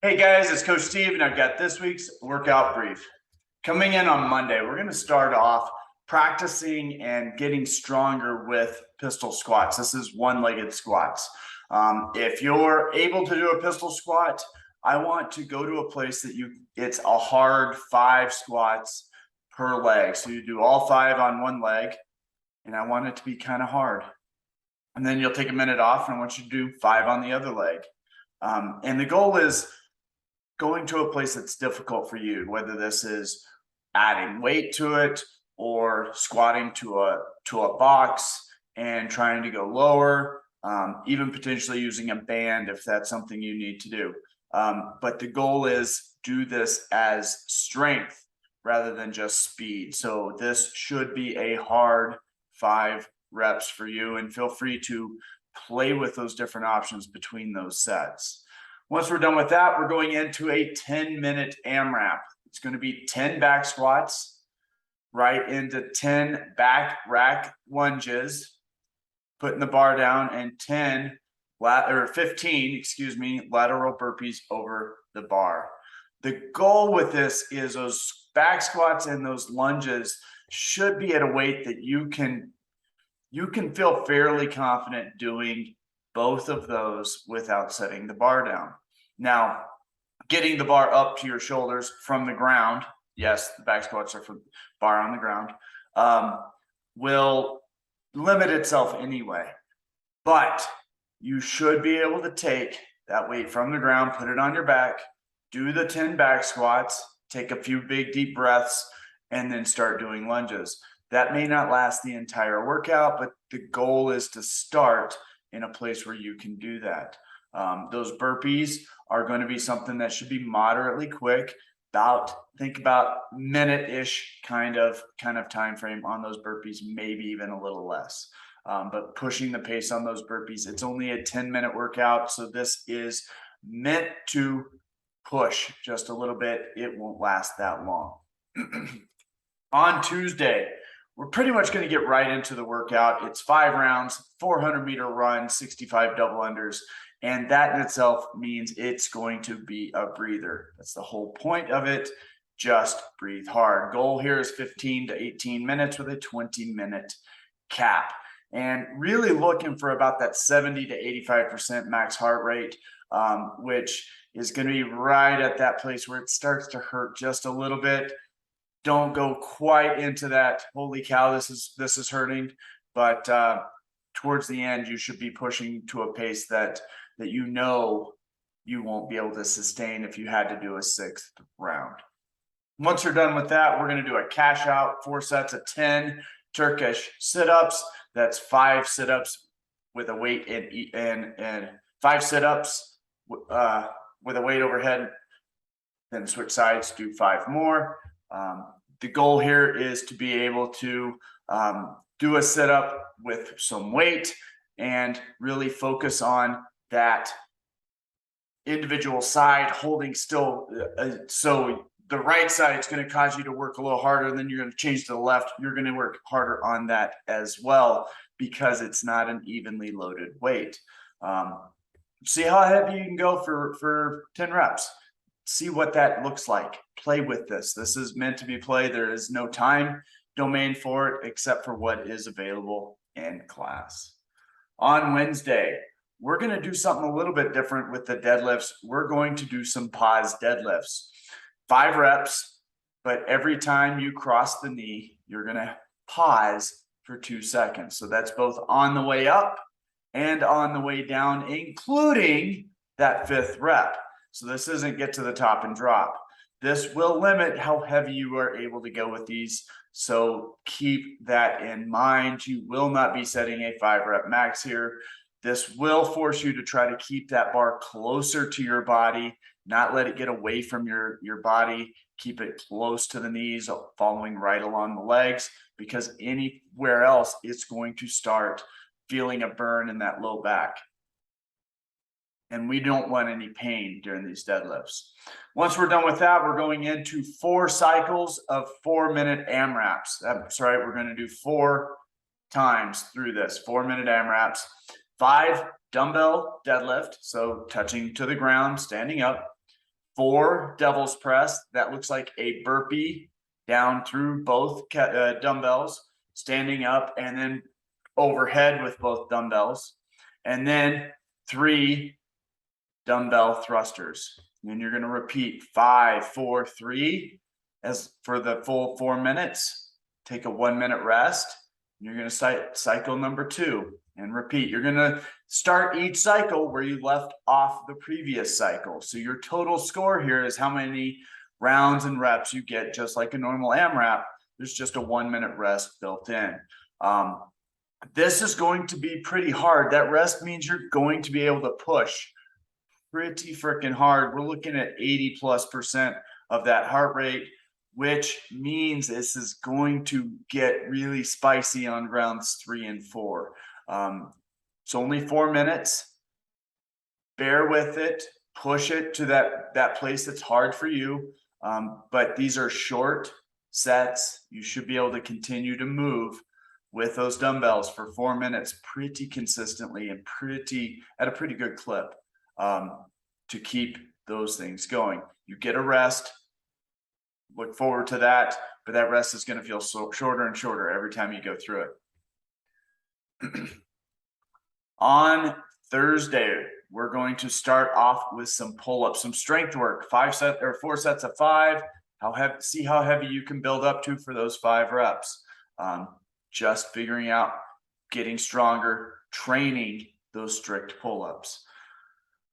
Hey guys, it's Coach Steve, and I've got this week's workout brief. Coming in on Monday, we're going to start off practicing and getting stronger with pistol squats. This is one-legged squats. If you're able to do a pistol squat, I want to go to a place that it's a hard 5 squats per leg. So you do all 5 on one leg, and I want it to be kind of hard. And then you'll take a minute off, and I want you to do 5 on the other leg. And the goal is going to a place that's difficult for you, whether this is adding weight to it or squatting to a box and trying to go lower, even potentially using a band if that's something you need to do. But the goal is do this as strength rather than just speed. So this should be a hard 5 reps for you, and feel free to play with those different options between those sets. Once we're done with that, we're going into a 10-minute AMRAP. It's going to be 10 back squats, right into 10 back rack lunges, putting the bar down, and 15 lateral burpees over the bar. The goal with this is those back squats and those lunges should be at a weight that you can feel fairly confident doing both of those without setting the bar down. Now, getting the bar up to your shoulders from the ground, yes, the back squats are from bar on the ground, will limit itself anyway. But you should be able to take that weight from the ground, put it on your back, do the 10 back squats, take a few big deep breaths, and then start doing lunges. That may not last the entire workout, but the goal is to start in a place where you can do that. Those burpees are going to be something that should be moderately quick. Think about minute-ish kind of time frame on those burpees, maybe even a little less. But pushing the pace on those burpees, it's only a 10-minute workout, so this is meant to push just a little bit. It won't last that long. On Tuesday, we're pretty much going to get right into the workout. It's 5 rounds, 400-meter run, 65 double unders. And that in itself means it's going to be a breather. That's the whole point of it. Just breathe hard. Goal here is 15 to 18 minutes with a 20-minute cap. And really looking for about that 70 to 85% max heart rate, which is going to be right at that place where it starts to hurt just a little bit. Don't go quite into that, holy cow, this is hurting. But towards the end, you should be pushing to a pace that you know you won't be able to sustain if you had to do a 6th round. Once you're done with that, we're going to do a cash out, 4 sets of 10 Turkish sit-ups. That's 5 sit-ups with a weight and 5 sit-ups with a weight overhead. Then switch sides, do 5 more. The goal here is to be able to do a sit-up with some weight and really focus on that individual side holding still. So the right side is going to cause you to work a little harder, and then you're going to change to the left. You're going to work harder on that as well because it's not an evenly loaded weight. See how heavy you can go for 10 reps. See what that looks like. Play with this. This is meant to be played. There is no time domain for it except for what is available in class. On Wednesday, we're going to do something a little bit different with the deadlifts. We're going to do some pause deadlifts. 5 reps, but every time you cross the knee, you're going to pause for 2 seconds. So that's both on the way up and on the way down, including that 5th rep. So this isn't get to the top and drop. This will limit how heavy you are able to go with these. So keep that in mind. You will not be setting a 5 rep max here. This will force you to try to keep that bar closer to your body, not let it get away from your body. Keep it close to the knees, following right along the legs, because anywhere else it's going to start feeling a burn in that low back. And we don't want any pain during these deadlifts. Once we're done with that, we're going into 4 cycles of 4-minute AMRAPs. That's right, we're going to do 4 times through this 4-minute AMRAPs. 5 dumbbell deadlift, so touching to the ground, standing up. 4 devil's press. That looks like a burpee down through both dumbbells, standing up and then overhead with both dumbbells. And then 3 dumbbell thrusters. And then you're going to repeat 5, 4, 3 as for the full 4 minutes. Take a 1-minute rest. You're going to cycle number 2 and repeat. You're going to start each cycle where you left off the previous cycle. So your total score here is how many rounds and reps you get, just like a normal AMRAP. There's just a 1-minute rest built in. This is going to be pretty hard. That rest means you're going to be able to push pretty freaking hard. We're looking at 80+% of that heart rate, which means this is going to get really spicy on rounds 3 and 4. It's only 4 minutes. Bear with it. Push it to that place that's hard for you. But these are short sets. You should be able to continue to move with those dumbbells for 4 minutes pretty consistently and at a pretty good clip, to keep those things going. You get a rest. Look forward to that, but that rest is going to feel shorter and shorter every time you go through it. On Thursday, we're going to start off with some pull-ups, some strength work, 4 sets of 5. See how heavy you can build up to for those 5 reps. Just figuring out, getting stronger, training those strict pull-ups.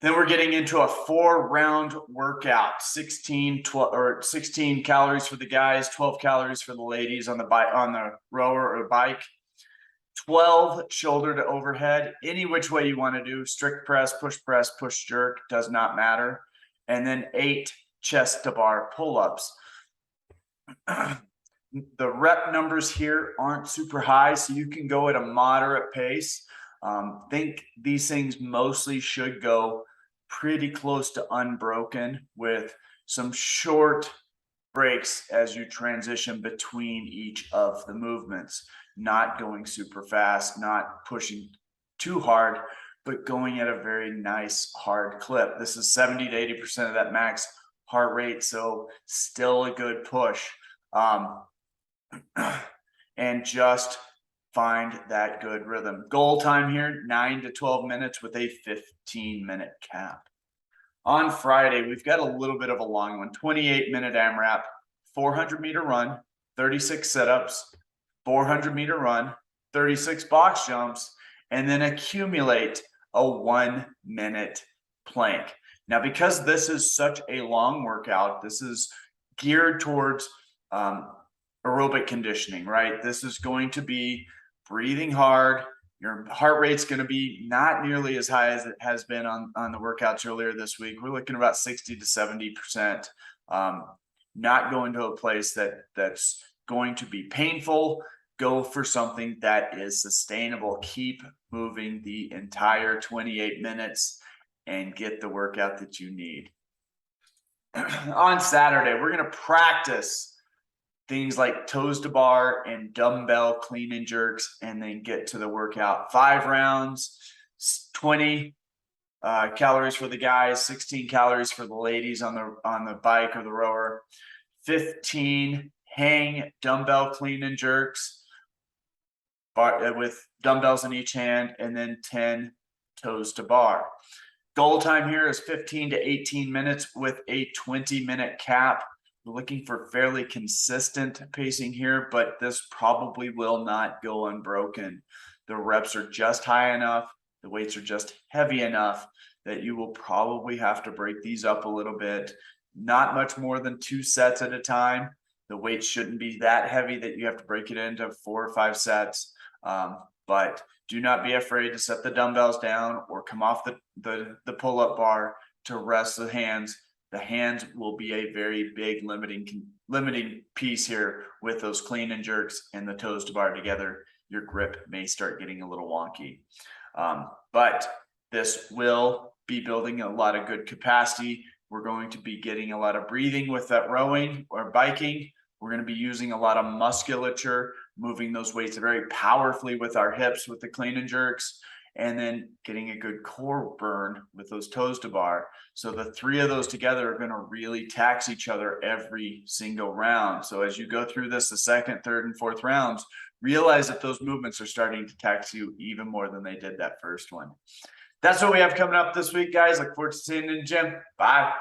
Then we're getting into a 4-round workout, 16 calories for the guys, 12 calories for the ladies on the rower or bike, 12 shoulder to overhead, any which way you want to do, strict press, push jerk, does not matter. And then 8 chest to bar pull-ups. The rep numbers here aren't super high, so you can go at a moderate pace. Think these things mostly should go pretty close to unbroken, with some short breaks as you transition between each of the movements, not going super fast, not pushing too hard, but going at a very nice hard clip. This is 70 to 80% of that max heart rate, so still a good push. And just find that good rhythm. Goal time here, 9 to 12 minutes with a 15-minute cap. On Friday, we've got a little bit of a long one, 28-minute AMRAP, 400-meter run, 36 sit-ups, 400-meter run, 36 box jumps, and then accumulate a 1-minute plank. Now, because this is such a long workout, this is geared towards aerobic conditioning, right? This is going to be breathing hard. Your heart rate's going to be not nearly as high as it has been on the workouts earlier this week. We're looking at about 60 to 70%. Not going to a place that's going to be painful. Go for something that is sustainable. Keep moving the entire 28 minutes and get the workout that you need. On Saturday, we're going to practice things like toes to bar and dumbbell clean and jerks, and then get to the workout. 5 rounds, 20 calories for the guys, 16 calories for the ladies on the bike or the rower, 15 hang dumbbell clean and jerks with dumbbells in each hand, and then 10 toes to bar. Goal time here is 15 to 18 minutes with a 20-minute cap. We're looking for fairly consistent pacing here, but this probably will not go unbroken. The reps are just high enough, the weights are just heavy enough that you will probably have to break these up a little bit. Not much more than 2 sets at a time. The weight shouldn't be that heavy that you have to break it into 4 or 5 sets. But do not be afraid to set the dumbbells down or come off the pull-up bar to rest the hands. The hands will be a very big limiting piece here with those clean and jerks and the toes to bar together. Your grip may start getting a little wonky. But this will be building a lot of good capacity. We're going to be getting a lot of breathing with that rowing or biking. We're going to be using a lot of musculature, moving those weights very powerfully with our hips with the clean and jerks. and then getting a good core burn with those toes to bar. So the three of those together are going to really tax each other every single round. So as you go through this, the second, third, and fourth rounds, realize that those movements are starting to tax you even more than they did that first one. That's what we have coming up this week, guys. Look forward to seeing you in the gym. Bye.